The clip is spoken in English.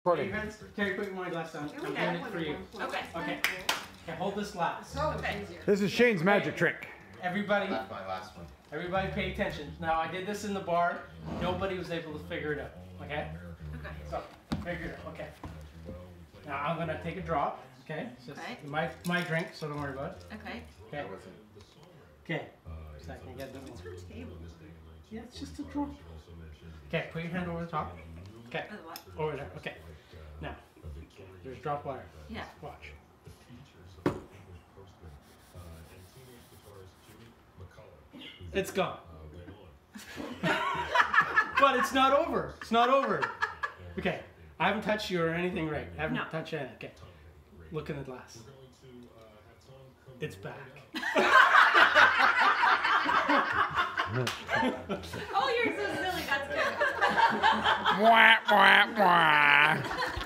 Carrie, put your wine glass down. I'm doing it for you. Okay. Okay. Okay, hold this glass. Okay. This is Shane's magic trick. Everybody, That's my last one. everybody pay attention. Now, I did this in the bar. Nobody was able to figure it out. Okay? Okay. So, figure it out. Okay. Now, I'm going to take a drop. Okay? It's just Okay. my drink, so don't worry about it. Okay. Okay? That wasn't. Okay. Second, you get that one. Table. Yeah, it's just a drop. Okay, put your hand over the top. Okay. For the what? Over there. Okay. Now, there's drop water. Yeah. Watch. It's gone. But it's not over. It's not over. Okay. I haven't touched you or anything, right? I haven't touched anything. Okay. Look in the glass. It's back. Oh, you're so silly. That's good. Mwah, mwah, mwah.